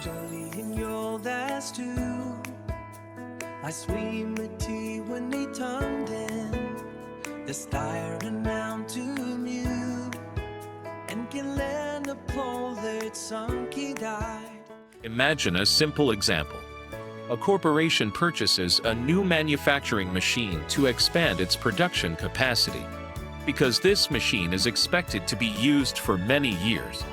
studying your last two. I swim med when turned in. The styren down to mute. And can learn the pole that sunk he died. Imagine a simple example. A corporation purchases a new manufacturing machine to expand its production capacity. Because this machine is expected to be used for many years,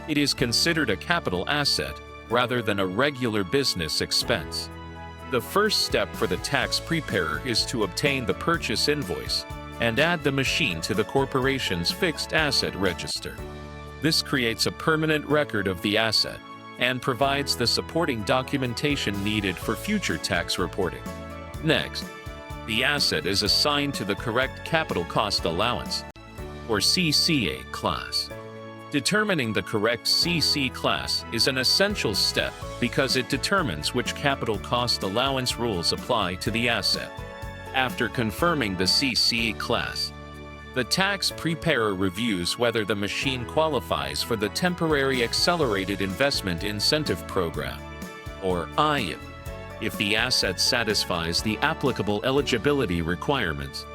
it is considered a capital asset rather than a regular business expense. The first step for the tax preparer is to obtain the purchase invoice and add the machine to the corporation's fixed asset register. This creates a permanent record of the asset and provides the supporting documentation needed for future tax reporting. Next, the asset is assigned to the correct Capital Cost Allowance, or CCA class. Determining the correct CC class is an essential step because it determines which Capital Cost Allowance rules apply to the asset. After confirming the CC class, the tax preparer reviews whether the machine qualifies for the Temporary Accelerated Investment Incentive Program, or AIIP. If the asset satisfies the applicable eligibility requirements,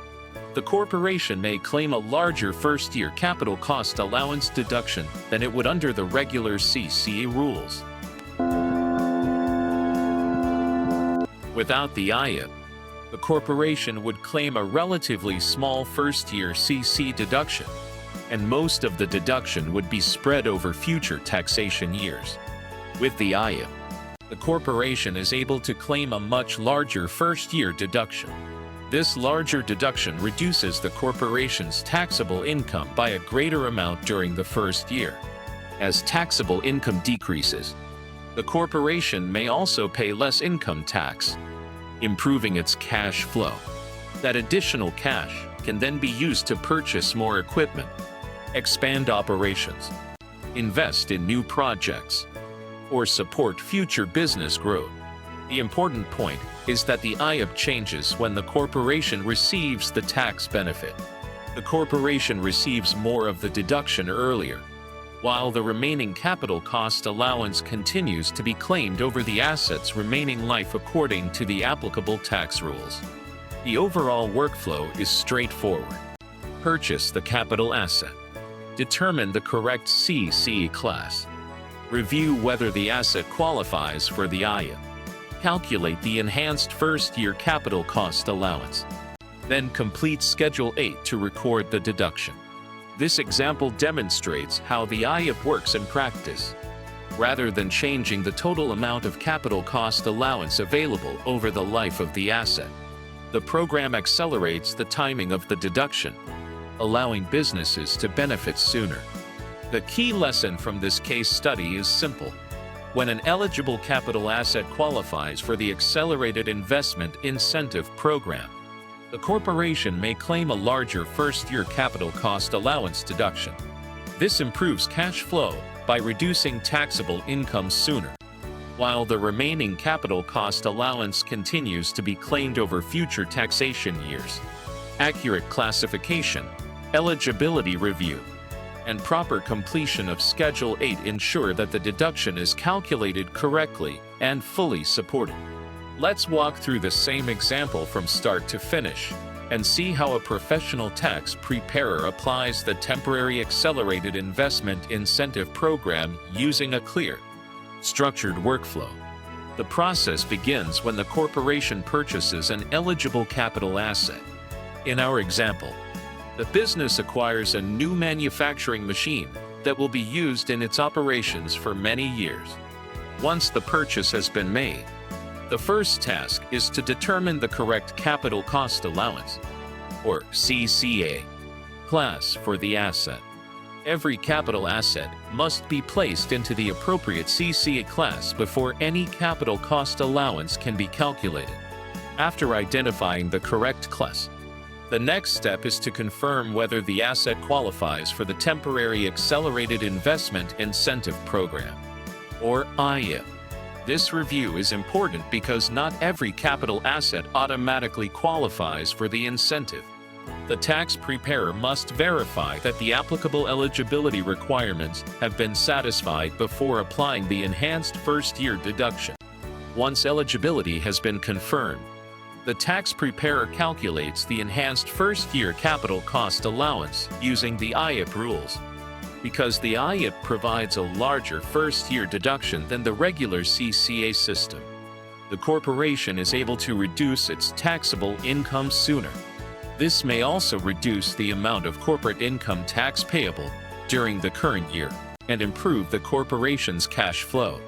the corporation may claim a larger first-year capital cost allowance deduction than it would under the regular CCA rules. Without the AIIP, the corporation would claim a relatively small first-year CC deduction, and most of the deduction would be spread over future taxation years. With the AIIP, the corporation is able to claim a much larger first-year deduction. This larger deduction reduces the corporation's taxable income by a greater amount during the first year. As taxable income decreases, the corporation may also pay less income tax, improving its cash flow. That additional cash can then be used to purchase more equipment, expand operations, invest in new projects, or support future business growth. The important point is that the AIIP changes when the corporation receives the tax benefit. The corporation receives more of the deduction earlier, while the remaining capital cost allowance continues to be claimed over the asset's remaining life according to the applicable tax rules. The overall workflow is straightforward. Purchase the capital asset. Determine the correct CC class. Review whether the asset qualifies for the AIIP. Calculate the enhanced first-year capital cost allowance. Then complete Schedule 8 to record the deduction. This example demonstrates how the AIIP works in practice. Rather than changing the total amount of capital cost allowance available over the life of the asset, the program accelerates the timing of the deduction, allowing businesses to benefit sooner. The key lesson from this case study is simple. When an eligible capital asset qualifies for the Accelerated Investment Incentive Program, the corporation may claim a larger first-year capital cost allowance deduction. This improves cash flow by reducing taxable income sooner, while the remaining capital cost allowance continues to be claimed over future taxation years. Accurate classification, eligibility review, and proper completion of Schedule 8 ensure that the deduction is calculated correctly and fully supported. Let's walk through the same example from start to finish and see how a professional tax preparer applies the Temporary Accelerated Investment Incentive Program using a clear, structured workflow. The process begins when the corporation purchases an eligible capital asset. In our example, the business acquires a new manufacturing machine that will be used in its operations for many years. Once the purchase has been made, the first task is to determine the correct Capital Cost Allowance, or CCA, class for the asset. Every capital asset must be placed into the appropriate CCA class before any capital cost allowance can be calculated. After identifying the correct class, the next step is to confirm whether the asset qualifies for the Temporary Accelerated Investment Incentive Program, or AIIP. This review is important because not every capital asset automatically qualifies for the incentive. The tax preparer must verify that the applicable eligibility requirements have been satisfied before applying the enhanced first-year deduction. Once eligibility has been confirmed, the tax preparer calculates the enhanced first-year capital cost allowance using the AIIP rules. Because the AIIP provides a larger first-year deduction than the regular CCA system, the corporation is able to reduce its taxable income sooner. This may also reduce the amount of corporate income tax payable during the current year and improve the corporation's cash flow.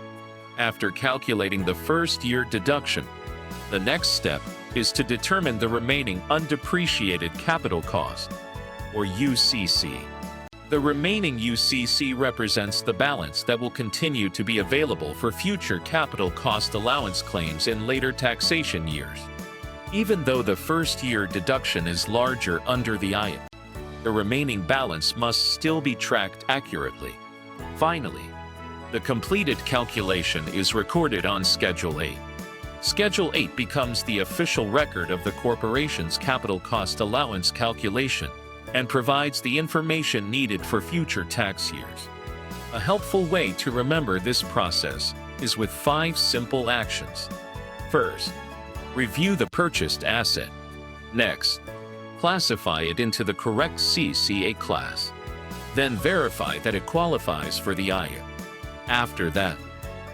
After calculating the first-year deduction, the next step is to determine the remaining undepreciated capital cost, or UCC. The remaining UCC represents the balance that will continue to be available for future capital cost allowance claims in later taxation years. Even though the first-year deduction is larger under the AIIP, the remaining balance must still be tracked accurately. Finally, the completed calculation is recorded on Schedule 8. Schedule 8 becomes the official record of the corporation's capital cost allowance calculation and provides the information needed for future tax years. A helpful way to remember this process is with 5 simple actions. First, review the purchased asset. Next, classify it into the correct CCA class. Then verify that it qualifies for the AIIP. After that,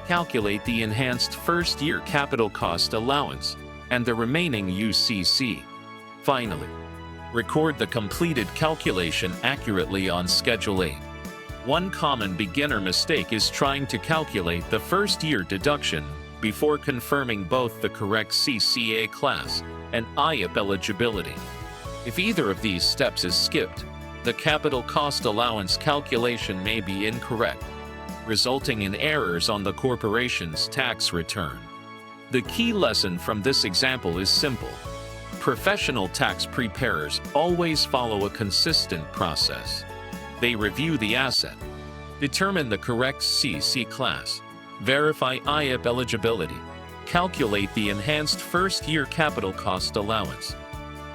calculate the enhanced first-year capital cost allowance and the remaining UCC. Finally, record the completed calculation accurately on Schedule 8. One common beginner mistake is trying to calculate the first-year deduction before confirming both the correct CCA class and AIIP eligibility. If either of these steps is skipped, the capital cost allowance calculation may be incorrect, resulting in errors on the corporation's tax return. The key lesson from this example is simple. Professional tax preparers always follow a consistent process. They review the asset, determine the correct CC class, verify AIIP eligibility, calculate the enhanced first-year capital cost allowance,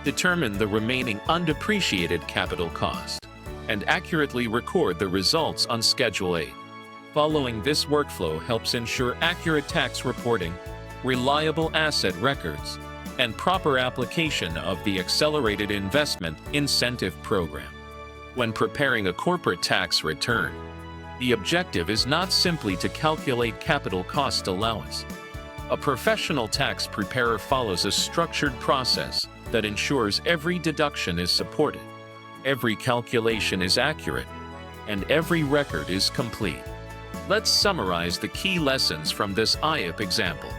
determine the remaining undepreciated capital cost, and accurately record the results on Schedule 8. Following this workflow helps ensure accurate tax reporting, reliable asset records, and proper application of the Accelerated Investment Incentive Program. When preparing a corporate tax return, the objective is not simply to calculate capital cost allowance. A professional tax preparer follows a structured process that ensures every deduction is supported, every calculation is accurate, and every record is complete. Let's summarize the key lessons from this AIIP example.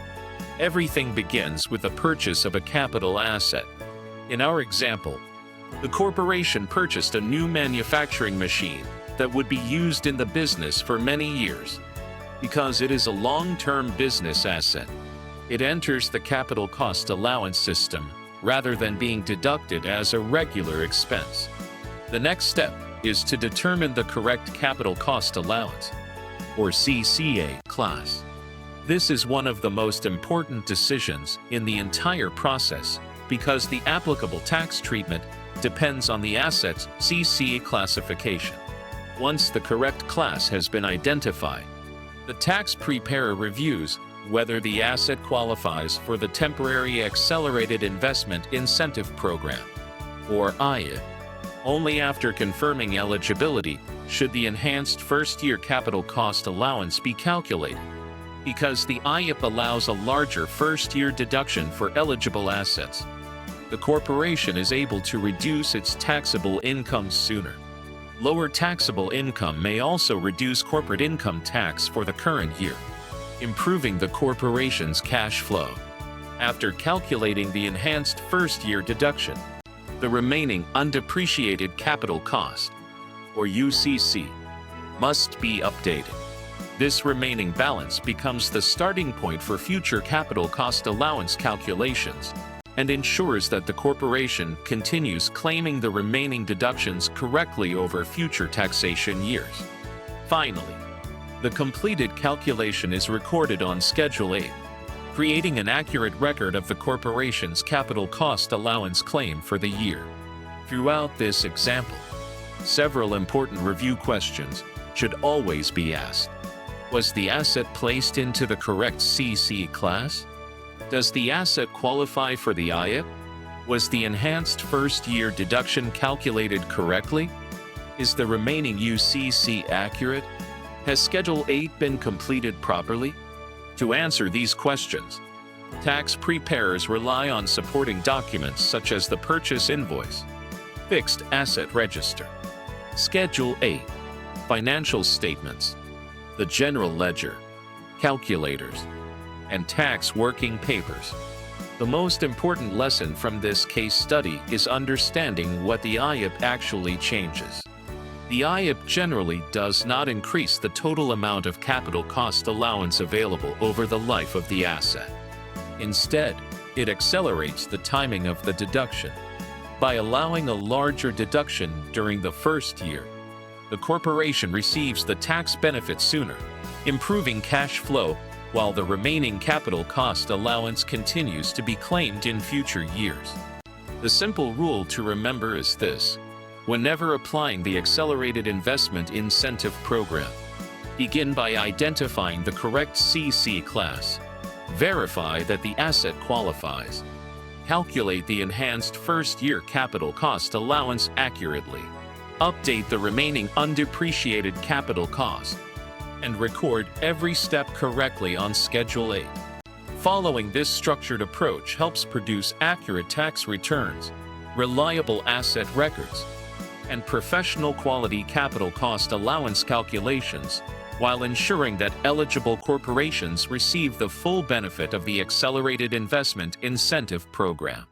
Everything begins with the purchase of a capital asset. In our example, the corporation purchased a new manufacturing machine that would be used in the business for many years. Because it is a long-term business asset, it enters the capital cost allowance system rather than being deducted as a regular expense. The next step is to determine the correct capital cost allowance, or CCA class. This is one of the most important decisions in the entire process because the applicable tax treatment depends on the asset's CCA classification. Once the correct class has been identified, the tax preparer reviews whether the asset qualifies for the Temporary Accelerated Investment Incentive Program, or AIIP. Only after confirming eligibility should the enhanced first-year capital cost allowance be calculated. Because the AIIP allows a larger first-year deduction for eligible assets, the corporation is able to reduce its taxable income sooner. Lower taxable income may also reduce corporate income tax for the current year, improving the corporation's cash flow. After calculating the enhanced first-year deduction, the remaining undepreciated capital cost, or UCC, must be updated. This remaining balance becomes the starting point for future capital cost allowance calculations and ensures that the corporation continues claiming the remaining deductions correctly over future taxation years. Finally, the completed calculation is recorded on Schedule 8, creating an accurate record of the corporation's capital cost allowance claim for the year. Throughout this example, several important review questions should always be asked. Was the asset placed into the correct CC class? Does the asset qualify for the AIIP? Was the enhanced first-year deduction calculated correctly? Is the remaining UCC accurate? Has Schedule 8 been completed properly? To answer these questions, tax preparers rely on supporting documents such as the purchase invoice, fixed asset register, Schedule 8, financial statements, the general ledger, calculators, and tax working papers. The most important lesson from this case study is understanding what the AIIP actually changes. The AIIP generally does not increase the total amount of capital cost allowance available over the life of the asset. Instead, it accelerates the timing of the deduction. By allowing a larger deduction during the first year, the corporation receives the tax benefit sooner, improving cash flow, while the remaining capital cost allowance continues to be claimed in future years. The simple rule to remember is this: whenever applying the Accelerated Investment Incentive Program, begin by identifying the correct CC class, verify that the asset qualifies, calculate the enhanced first-year capital cost allowance accurately, update the remaining undepreciated capital cost, and record every step correctly on Schedule 8. Following this structured approach helps produce accurate tax returns, reliable asset records, and professional quality capital cost allowance calculations, while ensuring that eligible corporations receive the full benefit of the Accelerated Investment Incentive Program.